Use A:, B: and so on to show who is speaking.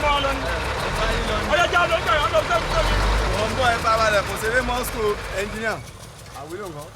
A: máa lọ ni. ọ̀yá já lọ jẹ́ ìyá lọ sẹ́yìn.
B: wọ́n ń bọ̀ ẹ bá balẹ̀ kò ṣeré mọ́sùkò ẹnjìníà àwílò nǹkan.